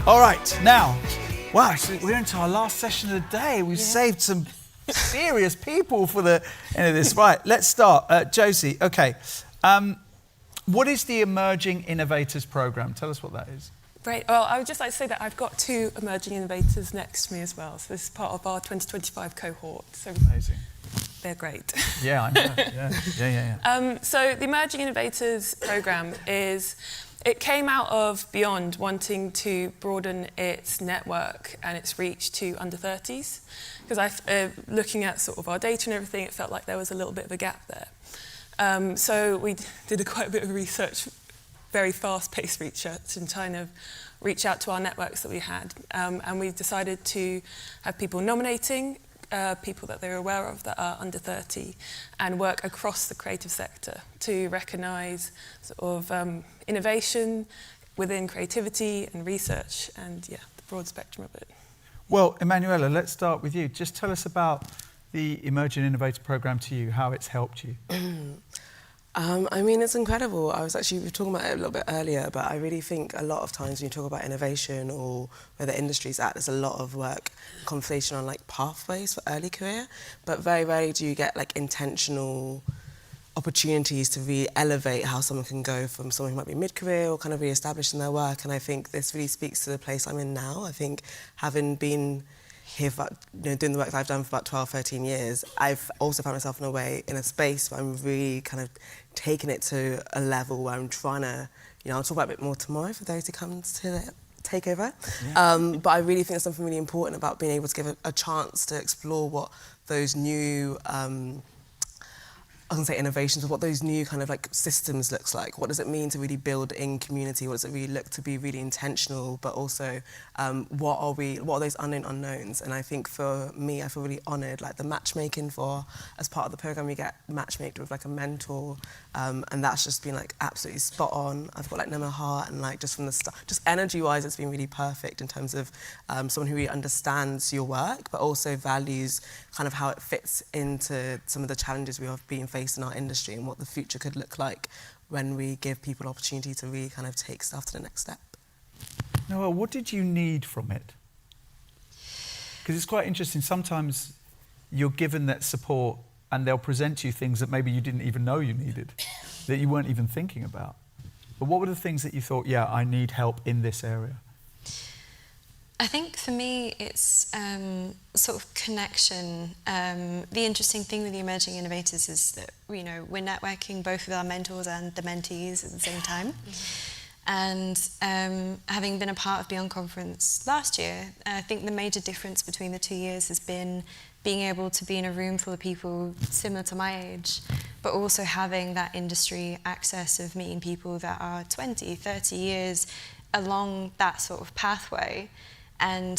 All right, now, wow, actually, we're into our last session of the day. We've saved some serious people for the end of this. Right, let's start. Josie, okay. What is the Emerging Innovators programme? Tell us what that is. Great. Well, I would just like to say that I've got 2 emerging innovators next to me as well. So this is part of our 2025 cohort. So amazing. They're great. Yeah, I know. Yeah. So the Emerging Innovators programme it came out of Beyond wanting to broaden its network and its reach to under 30s. Because looking at sort of our data and everything, it felt like there was a little bit of a gap there. So we did quite a bit of research, very fast-paced research, and trying to reach out to our networks that we had. And we decided to have people nominating people that they're aware of that are under 30 and work across the creative sector to recognise sort of innovation within creativity and research and, the broad spectrum of it. Well, Emmanuella, let's start with you. Just tell us about the Emerging Innovator programme to you, how it's helped you. I mean, it's incredible. We were talking about it a little bit earlier, but I really think a lot of times when you talk about innovation or where the industry's at, there's a lot of work, conversation on like pathways for early career, but very rarely do you get like intentional opportunities to really elevate how someone can go from someone who might be mid-career or kind of re-established in their work. And I think this really speaks to the place I'm in now. I think having been here for, doing the work that I've done for about 12, 13 years, I've also found myself in a space where I'm really kind of taking it to a level where I'm trying to, I'll talk about it a bit more tomorrow for those who come to the takeover. Yeah. But I really think there's something really important about being able to give a chance to explore what those new, I was going to say innovations, but what those new kind of like systems looks like. What does it mean to really build in community? What does it really look to be really intentional? But also, what are those unknown unknowns? And I think for me, I feel really honoured. Like the matchmaking as part of the programme, we get matchmaked with like a mentor, and that's just been like absolutely spot on. I've got like Nihal, and like just from the start, just energy-wise, it's been really perfect in terms of someone who really understands your work, but also values kind of how it fits into some of the challenges we have been faced in our industry and what the future could look like when we give people opportunity to really kind of take stuff to the next step. Noelle, what did you need from it? Because it's quite interesting, sometimes you're given that support and they'll present you things that maybe you didn't even know you needed, that you weren't even thinking about. But what were the things that you thought, I need help in this area? I think for me it's sort of connection. The interesting thing with the Emerging Innovators is that we're networking both with our mentors and the mentees at the same time. And having been a part of Beyond Conference last year, I think the major difference between the 2 years has been being able to be in a room full of people similar to my age, but also having that industry access of meeting people that are 20, 30 years along that sort of pathway. And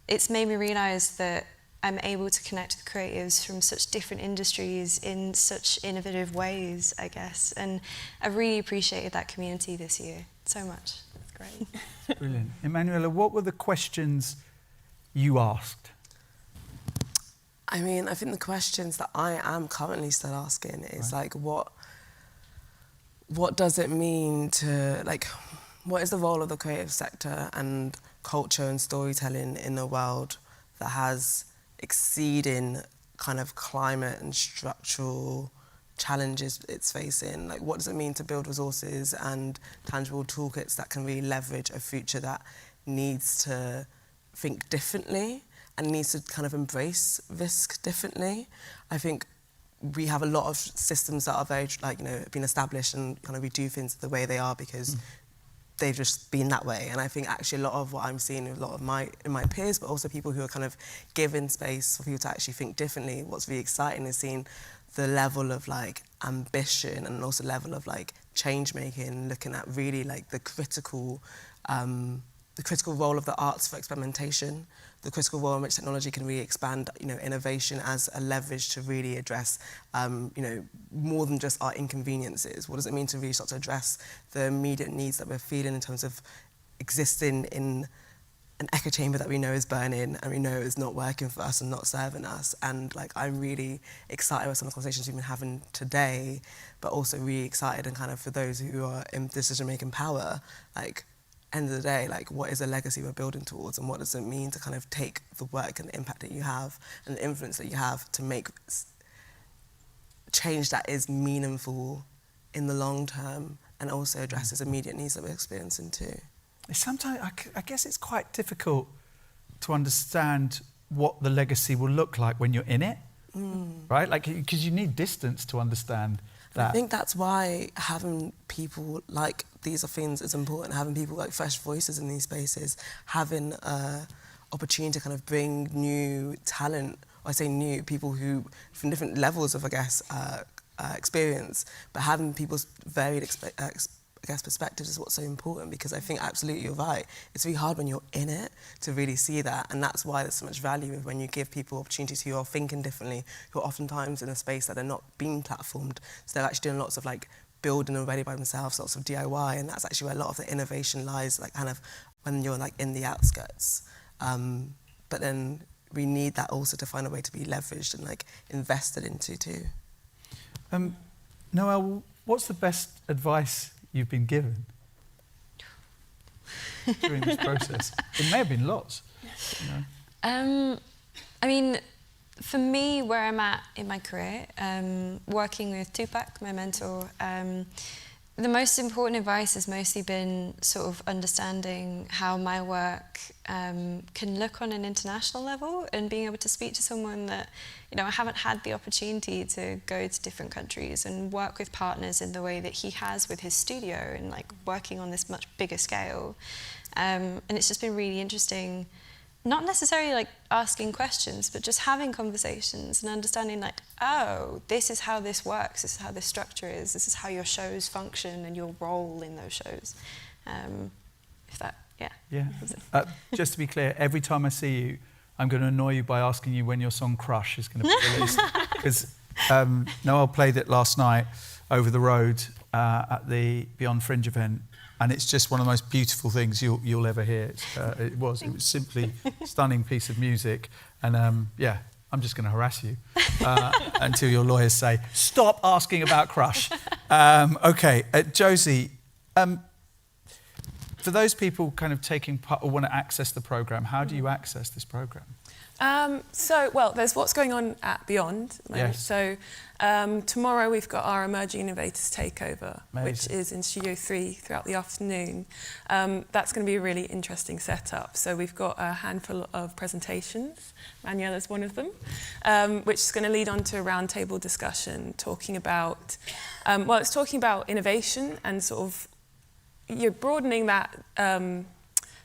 it's made me realise that I'm able to connect with creatives from such different industries in such innovative ways, I guess. And I really appreciated that community this year so much. It's great. Brilliant. Emmanuella, what were the questions you asked? I mean, I think the questions that I am currently still asking is like, what does it mean to, like, what is the role of the creative sector and culture and storytelling in a world that has exceeding kind of climate and structural challenges it's facing? Like, what does it mean to build resources and tangible toolkits that can really leverage a future that needs to think differently and needs to kind of embrace risk differently? I think we have a lot of systems that are very, been established and kind of we do things the way they are because they've just been that way. And I think actually a lot of what I'm seeing with a lot of my peers, but also people who are kind of given space for people to actually think differently, what's really exciting is seeing the level of like ambition and also level of like change making, looking at really like the critical role of the arts for experimentation, the critical role in which technology can really expand, innovation as a leverage to really address, more than just our inconveniences. What does it mean to really start to address the immediate needs that we're feeling in terms of existing in an echo chamber that we know is burning and we know is not working for us and not serving us? And like, I'm really excited with some of the conversations we've been having today, but also really excited and kind of for those who are in decision-making power, like, end of the day, like, what is a legacy we're building towards, and what does it mean to kind of take the work and the impact that you have and the influence that you have to make change that is meaningful in the long term and also addresses immediate needs that we're experiencing too. Sometimes, I guess it's quite difficult to understand what the legacy will look like when you're in it, right? Like, because you need distance to understand that. I think that's why having people like these things is important, having people like fresh voices in these spaces, having an opportunity to kind of bring new talent, I say new, people who, from different levels of, I guess, experience, but having people's varied perspectives is what's so important, because I think absolutely you're right. It's really hard when you're in it to really see that, and that's why there's so much value when you give people opportunities who are thinking differently, who are oftentimes in a space that they're not being platformed, so they're actually doing lots of like building already by themselves, lots of DIY, and that's actually where a lot of the innovation lies, like kind of when you're like in the outskirts. But then we need that also to find a way to be leveraged and like invested into too. Noelle, what's the best advice you've been given during this process? It may have been lots. You know. I mean, for me, where I'm at in my career, working with Tupac, my mentor, the most important advice has mostly been sort of understanding how my work can look on an international level, and being able to speak to someone that, you know, I haven't had the opportunity to go to different countries and work with partners in the way that he has with his studio, and like working on this much bigger scale. And it's just been really interesting, not necessarily like asking questions, but just having conversations and understanding like, oh, this is how this works, this is how this structure is, this is how your shows function and your role in those shows. If that, yeah. Yeah. Just to be clear, every time I see you, I'm going to annoy you by asking you when your song Crush is going to be released. Because Noelle played it last night over the road at the Beyond Fringe event. And it's just one of the most beautiful things you'll ever hear. It was simply a stunning piece of music. And yeah, I'm just going to harass you until your lawyers say, stop asking about Crush. Okay, Josie, for those people kind of taking part or want to access the programme, how do you access this programme? Well, there's what's going on at Beyond. Yes. So tomorrow we've got our Emerging Innovators Takeover, Amazing. Which is in Studio 3 throughout the afternoon. That's going to be a really interesting setup. So we've got a handful of presentations. Emmanuella's one of them, which is going to lead on to a roundtable discussion talking about, it's talking about innovation and sort of you're broadening that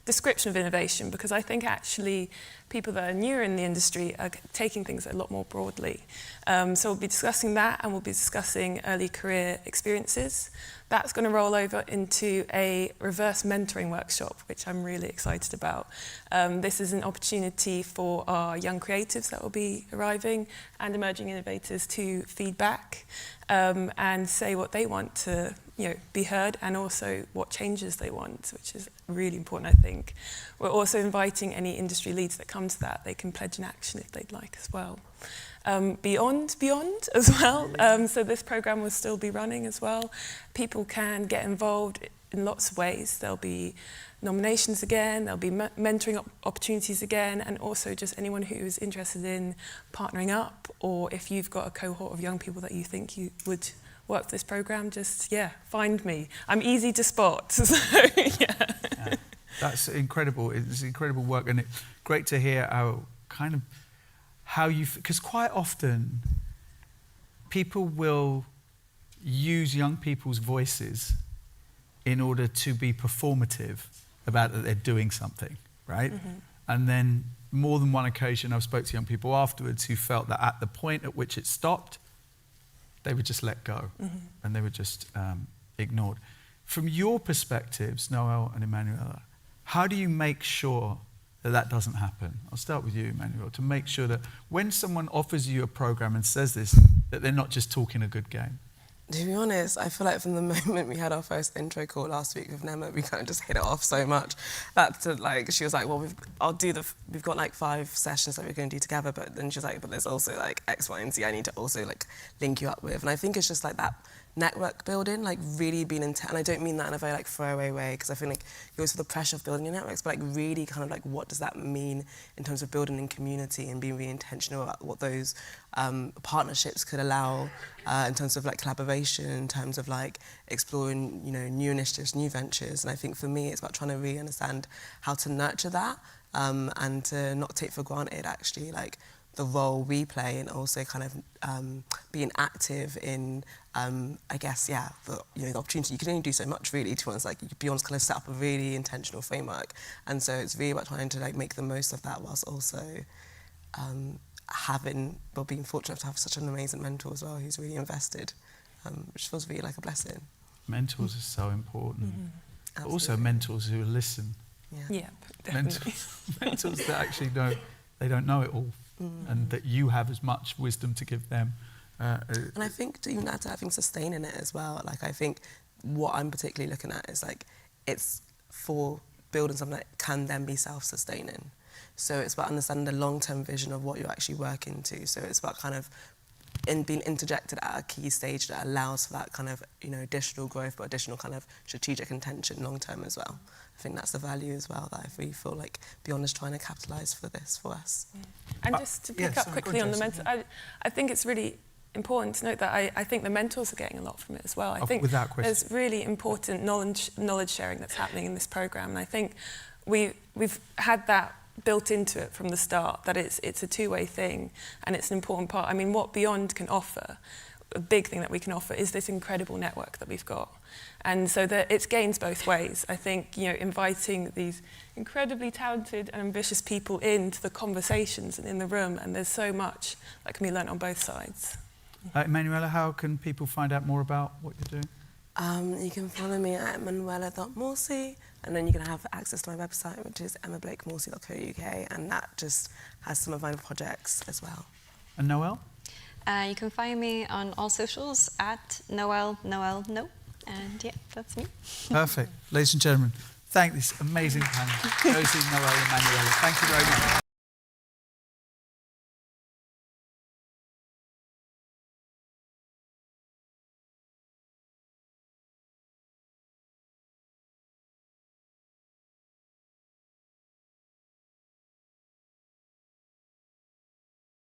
description of innovation, because I think actually people that are newer in the industry are taking things a lot more broadly. So we'll be discussing that, and we'll be discussing early career experiences. That's going to roll over into a reverse mentoring workshop, which I'm really excited about. This is an opportunity for our young creatives that will be arriving and emerging innovators to feedback and say what they want to be heard, and also what changes they want, which is really important, I think. We're also inviting any industry leads that come to that. They can pledge an action if they'd like as well. Beyond as well. So this programme will still be running as well. People can get involved in lots of ways. There'll be nominations again, there'll be mentoring opportunities again, and also just anyone who's interested in partnering up, or if you've got a cohort of young people that you think you would work for this programme, just, find me. I'm easy to spot, so, yeah. That's incredible. It's incredible work, and it's great to hear how you... Because quite often, people will use young people's voices in order to be performative about that they're doing something, right? Mm-hmm. And then more than one occasion, I've spoke to young people afterwards who felt that at the point at which it stopped, they were just let go, mm-hmm. and they were just ignored. From your perspectives, Noelle and Emmanuella, how do you make sure that that doesn't happen? I'll start with you, Emmanuella, to make sure that when someone offers you a programme and says this, that they're not just talking a good game. To be honest, I feel like from the moment we had our first intro call last week with Nema, we kind of just hit it off so much that she was like, well, we've got like 5 sessions that we're going to do together, but then she's like, but there's also like X, Y, and Z I need to also like link you up with. And I think it's just like that network building, like really being and I don't mean that in a very like throwaway way, because I feel like you always feel the pressure of building your networks, but like really kind of like what does that mean in terms of building in community and being really intentional about what those partnerships could allow in terms of like collaboration, in terms of like exploring, you know, new initiatives, new ventures. And I think for me it's about trying to really understand how to nurture that and to not take for granted actually like the role we play, and also kind of being active in, I guess, yeah, the opportunity. You can only do so much really, to be honest. Like, you be honest, kind of set up a really intentional framework, and so it's really about trying to like make the most of that, whilst also being fortunate to have such an amazing mentor as well, who's really invested, which feels really like a blessing. Mentors are so important. But also mentors who listen. Yeah, definitely. Mentors that actually don't know it all. And that you have as much wisdom to give them. And I think to even add to having sustaining it as well, like I think what I'm particularly looking at is like it's for building something that can then be self-sustaining. So it's about understanding the long-term vision of what you're actually working to. So it's about kind of being interjected at a key stage that allows for that kind of, you know, additional growth, but additional kind of strategic intention long-term as well. I think that's the value as well that I really feel like Beyond is trying to capitalise for this for us. And just to pick up quickly on the mentor, I think it's really important to note that I think the mentors are getting a lot from it as well. I think there's really important knowledge sharing that's happening in this programme, and I think we've had that built into it from the start, that it's a two-way thing and it's an important part. I mean, what Beyond can offer, a big thing that we can offer, is this incredible network that we've got. And so that it gains both ways. I think, you know, inviting these incredibly talented and ambitious people into the conversations and in the room, and there's so much that can be learnt on both sides. Emmanuella, how can people find out more about what you're doing? You can follow me at Emmanuella.Morsi, and then you can have access to my website, which is emmablakeMorsi.co.uk, and that just has some of my projects as well. And Noelle? You can find me on all socials at Noelle, no. And yeah, that's me. Perfect. Ladies and gentlemen, thank this amazing panel, Josie, Noelle, and Emmanuella. Thank you very much.